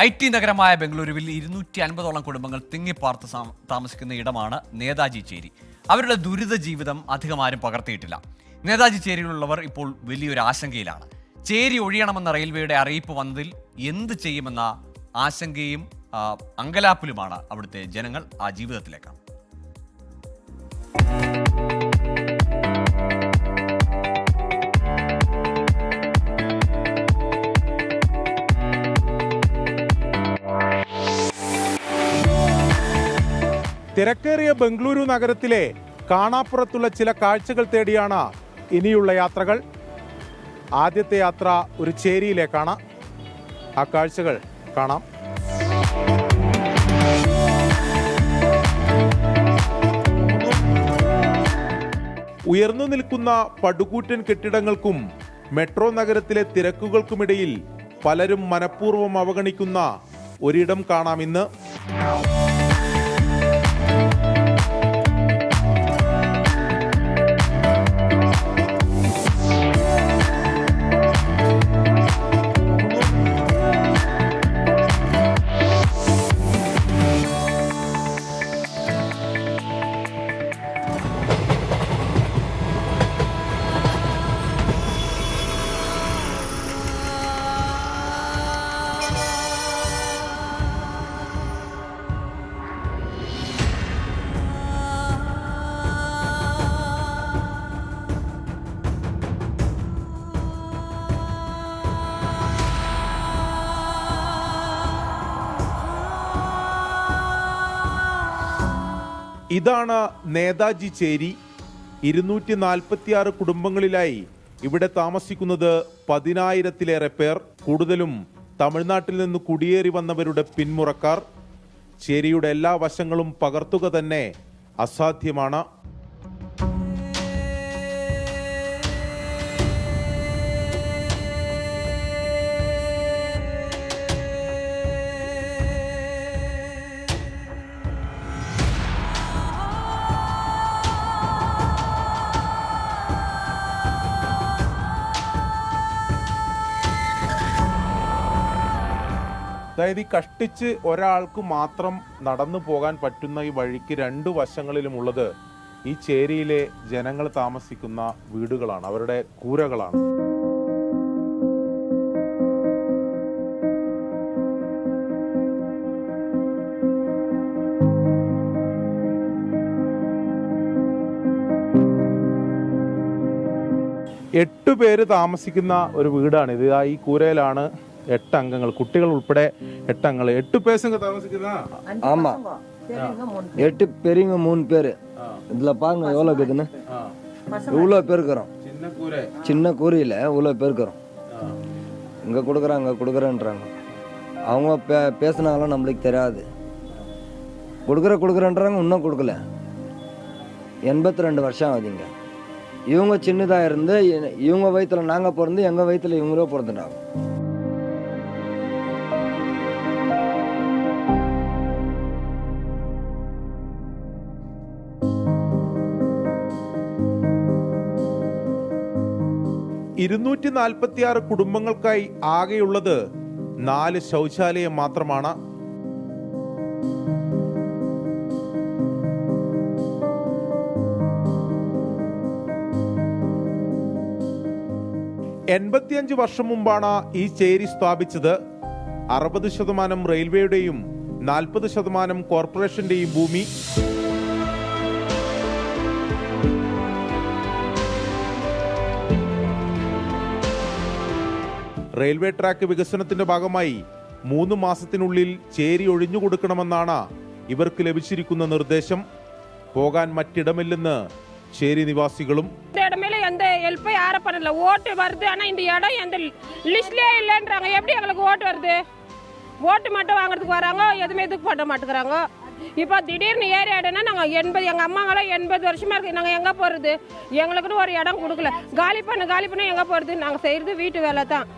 IT നഗരമായ ബംഗളൂരുവിൽ 250ഓളം കുടുംബങ്ങൾ തിങ്ങിപ്പാർത്ത് താമസിക്കുന്ന ഇടമാണ് നേതാജി ചേരി. അവരുടെ ദുരിത ജീവിതം അധികം ആരും പകർത്തിയിട്ടില്ല. നേതാജി ചേരിയിലുള്ളവർ ഇപ്പോൾ വലിയൊരു ആശങ്കയിലാണ്. ചേരി ഒഴിയണമെന്ന റെയിൽവേയുടെ അറിയിപ്പ് വന്നതിൽ എന്ത് ചെയ്യുമെന്ന ആശങ്കയും അങ്കലാപ്പിലുമാണ് അവിടുത്തെ ജനങ്ങൾ ആ ജീവിതത്തിലേക്ക്. തിരക്കേറിയ ബംഗളൂരു നഗരത്തിലെ കാണാപ്പുറത്തുള്ള ചില കാഴ്ചകൾ തേടിയാണ് ഇനിയുള്ള യാത്രകൾ. ആദ്യത്തെ യാത്ര ഒരു ചേരിയിലേക്കാണ്. ആ കാഴ്ചകൾ കാണാം. ഉയർന്നു നിൽക്കുന്ന പടുകൂറ്റൻ കെട്ടിടങ്ങൾക്കും മെട്രോ നഗരത്തിലെ തിരക്കുകൾക്കുമിടയിൽ പലരും മനഃപൂർവ്വം അവഗണിക്കുന്ന ഒരിടം കാണാം ഇന്ന്. ഇതാണ് നേതാജി ചേരി. 246 കുടുംബങ്ങളിലായി ഇവിടെ താമസിക്കുന്നത് 10,000-ലേറെ പേർ. കൂടുതലും തമിഴ്നാട്ടിൽ നിന്ന് കുടിയേറി വന്നവരുടെ പിന്മുറക്കാർ. ചേരിയുടെ എല്ലാ വശങ്ങളും പകർത്തുക തന്നെ അസാധ്യമാണ്. അതായത് ഈ കഷ്ടിച്ച് ഒരാൾക്ക് മാത്രം നടന്നു പോകാൻ പറ്റുന്ന ഈ വഴിക്ക് 2 വശങ്ങളിലുമുള്ളത് ഈ ചേരിയിലെ ജനങ്ങൾ താമസിക്കുന്ന വീടുകളാണ്, അവരുടെ കൂരകളാണ്. എട്ട് പേര് താമസിക്കുന്ന ഒരു വീടാണിത്. ഈ കൂരയിലാണ് 8 അംഗങ്ങൾ, കുട്ടികൾ உட்பட 8 அங்கங்கள். 8 பேருங்க தாமசிக்குதா? ஆமா, 8 பெரியவங்க 3 பேரு. இதுல பாருங்க எவ்வளவு இருக்குதுன்னு. இவ்வளவு பேர் இருக்கிறோம். சின்ன கூரையில இவ்வளவு பேர் இருக்கிறோம். இங்க கொடுக்குறேன்றாங்க. அவங்க பேசினாலும் நம்மளுக்கு தெரியாது. கொடுக்குறேன்றாங்க, இன்னும் கொடுக்கல. 82 வருஷம் ஆகுதுங்க. இவங்க சின்னதா இருந்து இவங்க வயிற்றுல நாங்க பிறந்து எங்க வயிற்றுல இவங்களோ பிறந்துட்டாங்க. ാറ് കുടുംബങ്ങൾക്കായി ആകെയുള്ളത് 4 ശൗചാലയം മാത്രമാണ്. '85 വർഷം മുമ്പാണ് ഈ ചേരി സ്ഥാപിച്ചത്. 60% റെയിൽവേയുടെയും 40% കോർപ്പറേഷന്റെയും ഭൂമി. റെയിൽവേ ട്രാക്ക് വികസനത്തിന്റെ ഭാഗമായി 3 മാസത്തിനുള്ളിൽ ചേരി ഒഴിഞ്ഞുകൊടുക്കണമെന്നാണ് ഇവർക്ക് ലഭിച്ചിരിക്കുന്ന നിർദ്ദേശം. പോകാൻ മറ്റിടമില്ലെന്ന് ചേരി നിവാസികളും. இப்போ திடீர்னு ஏரியா இடம்னா நாங்கள் 80 எங்கள் அம்மாங்களாம் 80 வருஷமாக இருக்குது. நாங்கள் எங்கே போகிறது? எங்களுக்குன்னு ஒரு இடம் கொடுக்கல. காலி பண்ண எங்கே போகிறது? நாங்கள் செய்கிறது வீட்டு வேலை தான்.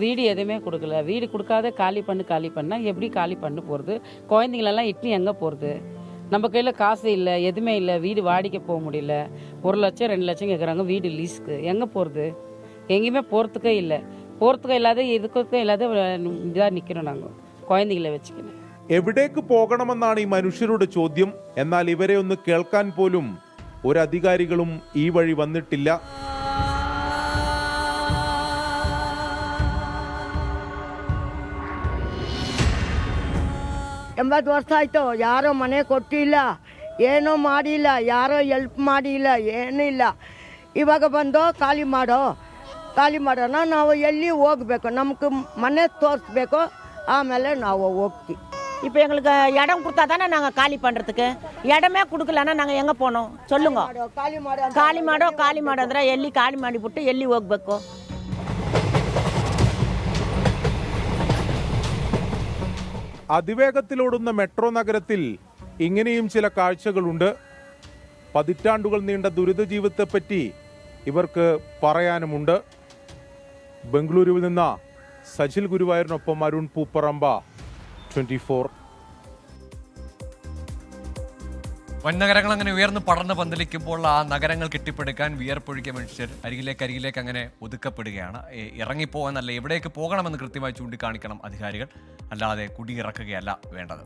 வீடு எதுவுமே கொடுக்கல. வீடு கொடுக்காத காலி பண்ணால் எப்படி காலி பண்ண போகிறது? குழந்தைங்களெல்லாம் இட்லி எங்கே போகிறது? நம்ம கையில் காசு இல்லை, எதுவுமே இல்லை, வீடு வாடகைக்கு போக முடியல. 1 லட்சம் 2 லட்சம் கேட்குறாங்க வீடு லீஸுக்கு. எங்கே போகிறது? எங்கேயுமே போகிறதுக்கே இல்லை. പോർത്തുക ഇല്ലാതെ ഇതൊക്കെ ഇല്ലാതെ ഇതാ നിൽക്കണം ഞങ്ങൾ കുഴந்தைகளை വെച്ചിരിക്കുന്നത്. എവിടേക്ക് പോകണമെന്നാണ് ഈ മനുഷ്യരുടെ ചോദ്യം. എന്നാൽ ഇവരെ ഒന്ന് കേൾക്കാൻ പോലും ഒരു അധികാരികളും ഈ വഴി വന്നിട്ടില്ല. ಎಂಬತ್ತು ವರ್ಷ ಆಯಿತು, ಯಾರೋ ಮನೆ ಕೊಟ್ಟಿಲ್ಲ, ಏನೂ ಮಾಡಿಲ್ಲ, ಯಾರೋ ಹೆಲ್ಪ್ ಮಾಡಿಲ್ಲ, ಏನೂ ಇಲ್ಲ. ಇವಾಗ ಬಂದು ಖಾಲಿ ಮಾಡೋಣ. ನಾವು ಎಲ್ಲಿ ಹೋಗಬೇಕು, ನಮ್ಗೆ ಮನೆ ತೋರಿಸ್ಬೇಕು, ಆಮೇಲೆ ನಾವು ಹೋಗ್ತೀವಿ. இப்போ எங்களுக்கு இடம் கொடுத்தா தானே நாங்கள் காலி பண்ணுறதுக்கு. இடமே கொடுக்கலன்னா நாங்கள் எங்கே போனோம் சொல்லுங்க. ಖಾಲಿ ಮಾಡಿದ್ರೆ ಎಲ್ಲಿ ಖಾಲಿ ಮಾಡಿಬಿಟ್ಟು ಎಲ್ಲಿ ಹೋಗ್ಬೇಕು? അതിവേഗത്തിലോടുന്ന മെട്രോ നഗരത്തിൽ ഇങ്ങനെയും ചില കാഴ്ചകളുണ്ട്. പതിറ്റാണ്ടുകൾ നീണ്ട ദുരിത ജീവിതത്തെപ്പറ്റി ഇവർക്ക് പറയാനുമുണ്ട്. ബംഗളൂരുവിൽ നിന്ന് സജിൽ ഗുരുവായൂരിനൊപ്പം അരുൺ പൂപ്പറമ്പ, 24. വൻനഗരങ്ങൾ അങ്ങനെ ഉയർന്നു പടർന്ന് പന്തലിക്കുമ്പോൾ ആ നഗരങ്ങൾ കെട്ടിപ്പടുക്കാൻ വിയർപ്പൊഴുക്കിയ മനുഷ്യർ അരികിലേക്ക് അങ്ങനെ ഒതുക്കപ്പെടുകയാണ്. ഇറങ്ങിപ്പോകാനല്ല, എവിടേക്ക് പോകണമെന്ന് കൃത്യമായി ചൂണ്ടിക്കാണിക്കണം അധികാരികൾ, അല്ലാതെ കുടിയിറക്കുകയല്ല വേണ്ടത്.